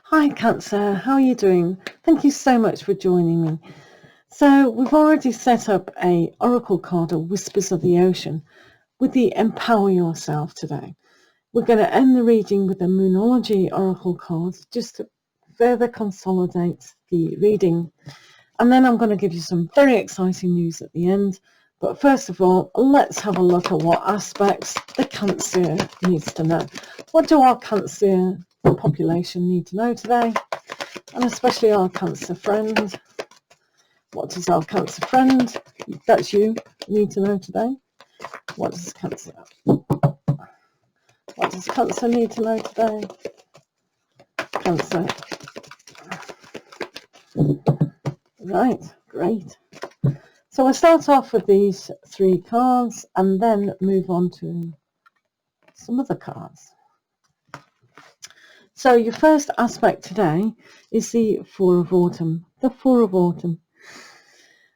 Hi Cancer, how are you doing? Thank you so much for joining me. So we've already set up a oracle card of Whispers of the Ocean with the Empower Yourself today. We're going to end the reading with a moonology oracle card just to further consolidate the reading. And then I'm going to give you some very exciting news at the end. But first of all, let's have a look at what aspects the Cancer needs to know. What do our Cancer population need to know today? And especially our Cancer friend. What does our Cancer friend, that's you, need to know today? What does Cancer need to know today? Cancer. Right, great. So we'll start off with these three cards and then move on to some other cards. So your first aspect today is the Four of Autumn, the Four of Autumn.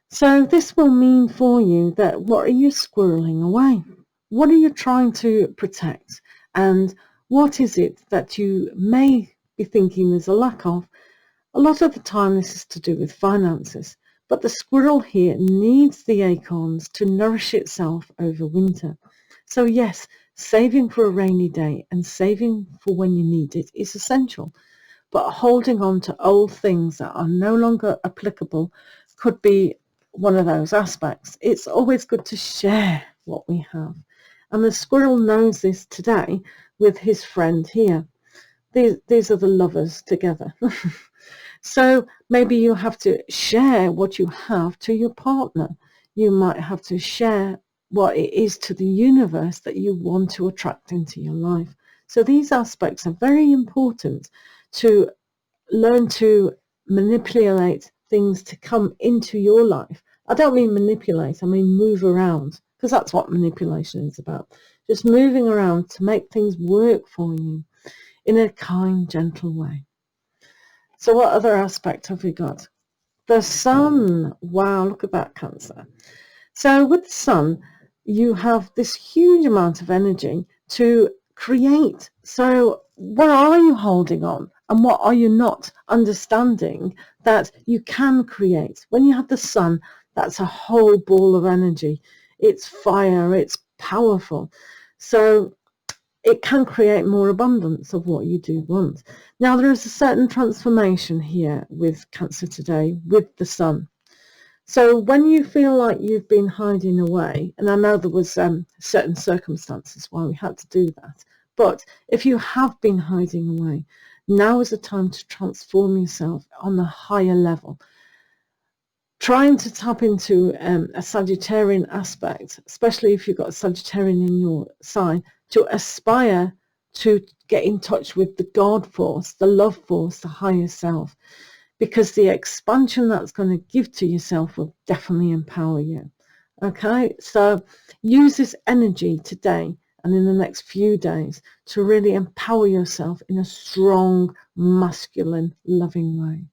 So this will mean for you that what are you squirreling away? What are you trying to protect? And what is it that you may be thinking there's a lack of? A lot of the time this is to do with finances. But the squirrel here needs the acorns to nourish itself over winter. So yes, saving for a rainy day and saving for when you need it is essential. But holding on to old things that are no longer applicable could be one of those aspects. It's always good to share what we have. And the squirrel knows this today with his friend here. These are the lovers together. So maybe you have to share what you have to your partner. You might have to share what it is to the universe that you want to attract into your life. So these aspects are very important to learn to manipulate things to come into your life. I don't mean manipulate, I mean move around, because that's what manipulation is about. Just moving around to make things work for you in a kind, gentle way. So what other aspect have we got? The sun. Wow, look at that, Cancer. So with the sun, you have this huge amount of energy to create. So what are you holding on? And what are you not understanding that you can create? When you have the sun, that's a whole ball of energy. It's fire, it's powerful. So it can create more abundance of what you do want. Now, there is a certain transformation here with Cancer today with the sun. So when you feel like you've been hiding away, and I know there was certain circumstances why we had to do that, but if you have been hiding away, now is the time to transform yourself on a higher level. Trying to tap into a Sagittarian aspect, especially if you've got a Sagittarian in your sign, to aspire to get in touch with the God force, the love force, the higher self, because the expansion that's going to give to yourself will definitely empower you. Okay, so use this energy today and in the next few days to really empower yourself in a strong, masculine, loving way.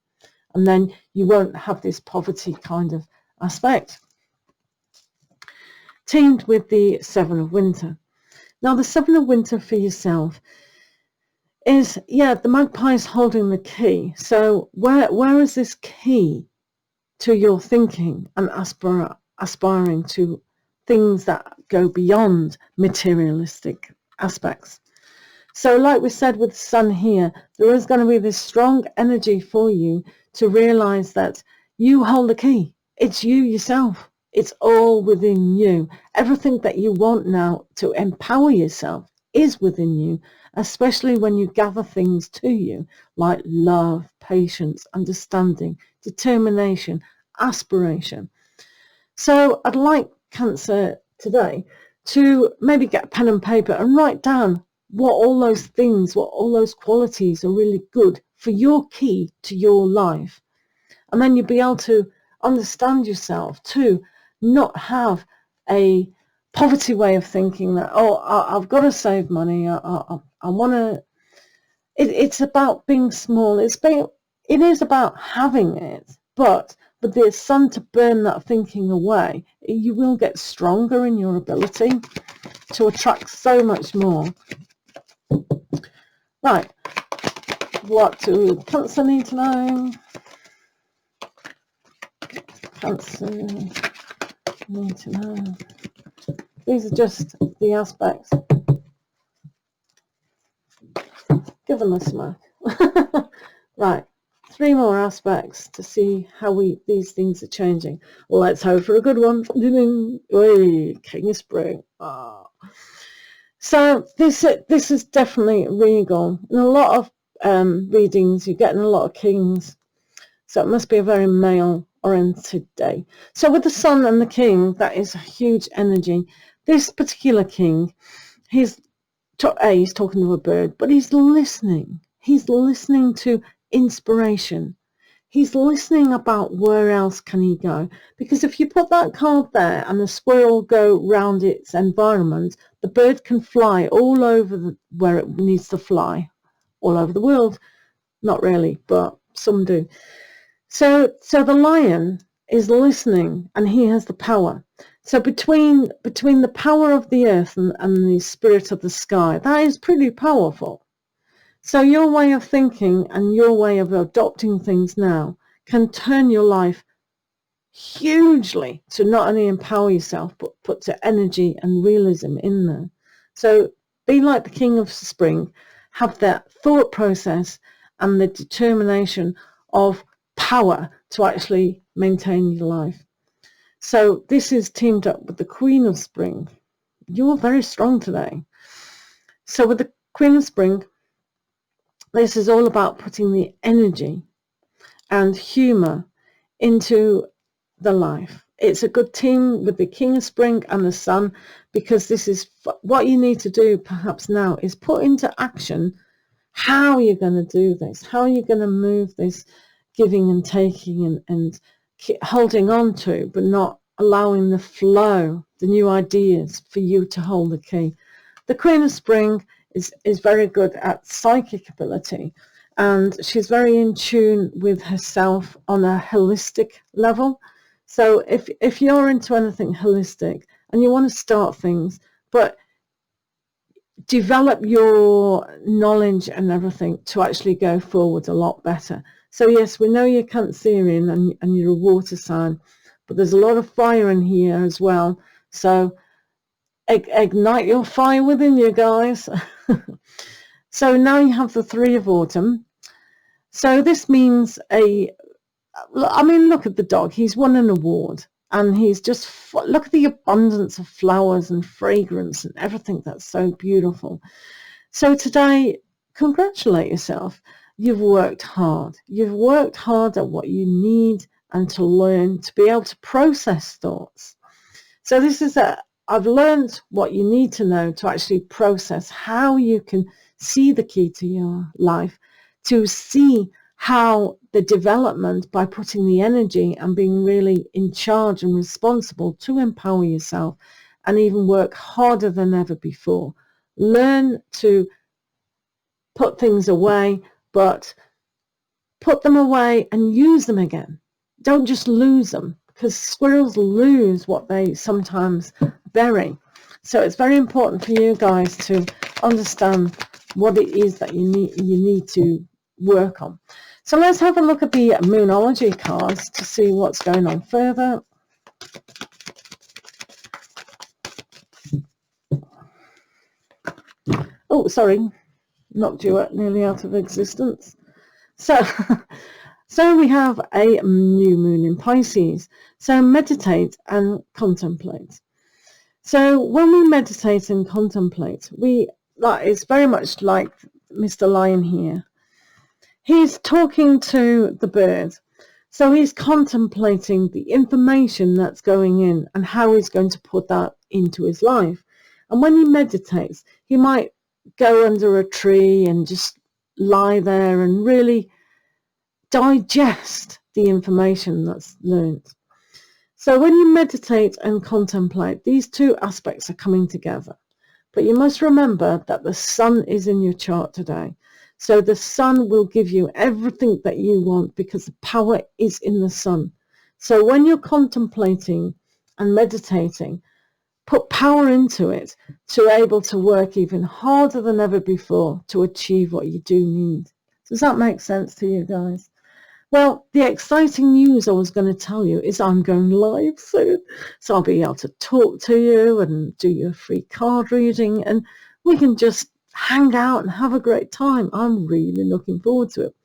And then you won't have this poverty kind of aspect. Teamed with the Seven of Winter. Now, the Seven of Winter for yourself is, the magpie is holding the key. So where is this key to your thinking and aspiring to things that go beyond materialistic aspects? So like we said with the sun here, there is going to be this strong energy for you to realize that you hold the key. It's you yourself. It's all within you. Everything that you want now to empower yourself is within you, especially when you gather things to you like love, patience, understanding, determination, aspiration. So I'd like Cancer today to maybe get pen and paper and write down what all those things, what all those qualities are really good for your key to your life. And then you'll be able to understand yourself to not have a poverty way of thinking that, I've got to save money. I want to. It's about being small. It is about having it, but with the sun to burn that thinking away, you will get stronger in your ability to attract so much more. Right, What do Cancer need to know? Cancer need to know. These are just the aspects. Give them a smack. Right. 3 more aspects to see how these things are changing. Well, let's hope for a good one. Oi, King of Spring. Oh. So this is definitely regal. In a lot of readings, you're getting a lot of kings. So it must be a very male-oriented day. So with the sun and the king, that is a huge energy. This particular king, he's talking to a bird, but he's listening. He's listening to inspiration. He's listening about where else can he go. Because if you put that card there and the squirrel go round its environment, the bird can fly all over where it needs to fly. All over the world. Not really, but some do. So the lion is listening and he has the power. So between the power of the earth and the spirit of the sky, that is pretty powerful. So your way of thinking and your way of adopting things now can turn your life hugely to not only empower yourself, but put to energy and realism in there. So be like the King of Spring, have that thought process and the determination of power to actually maintain your life. So this is teamed up with the Queen of Spring. You're very strong today. So with the Queen of Spring, this is all about putting the energy and humour into the life. It's a good team with the King of Spring and the Sun, because this is what you need to do perhaps now is put into action how you're going to do this, how you're going to move this giving and taking and holding on to, but not allowing the flow, the new ideas for you to hold the key. The Queen of Spring is very good at psychic ability, and she's very in tune with herself on a holistic level. So if you're into anything holistic and you want to start things, but develop your knowledge and everything to actually go forward a lot better. So yes, we know you're Cancerian and you're a water sign, but there's a lot of fire in here as well. So ignite your fire within you, guys. So now you have the 3 of autumn. So this means look at the dog. He's won an award, and he's just, look at the abundance of flowers and fragrance and everything that's so beautiful. So today, congratulate yourself. You've worked hard. You've worked hard at what you need and to learn to be able to process thoughts. So this is I've learned what you need to know to actually process how you can see the key to your life, to see how the development by putting the energy and being really in charge and responsible to empower yourself and even work harder than ever before. Learn to put things away, but put them away and use them again. Don't just lose them, because squirrels lose what they sometimes bury. So it's very important for you guys to understand what it is that you need to work on. So let's have a look at the moonology cards to see what's going on further. Oh, sorry, knocked you nearly out of existence. So we have a new moon in Pisces. So meditate and contemplate. So when we meditate and contemplate, it's very much like Mr. Lion here. He's talking to the bird. So he's contemplating the information that's going in and how he's going to put that into his life. And when he meditates, he might go under a tree and just lie there and really digest the information that's learned. So when you meditate and contemplate, these 2 aspects are coming together. But you must remember that the sun is in your chart today. So the sun will give you everything that you want, because the power is in the sun. So when you're contemplating and meditating, put power into it to be able to work even harder than ever before to achieve what you do need. Does that make sense to you guys? Well, the exciting news I was going to tell you is I'm going live soon. So I'll be able to talk to you and do your free card reading, and we can just hang out and have a great time. I'm really looking forward to it.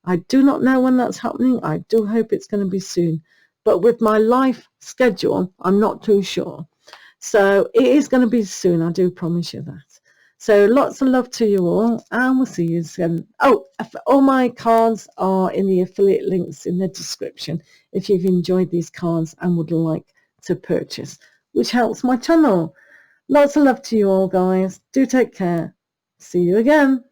I do not know when that's happening. I do hope it's going to be soon. But with my life schedule, I'm not too sure. So it is going to be soon. I do promise you that. So lots of love to you all, and we'll see you soon. Oh, all my cards are in the affiliate links in the description if you've enjoyed these cards and would like to purchase, which helps my channel. Lots of love to you all, guys. Do take care. See you again.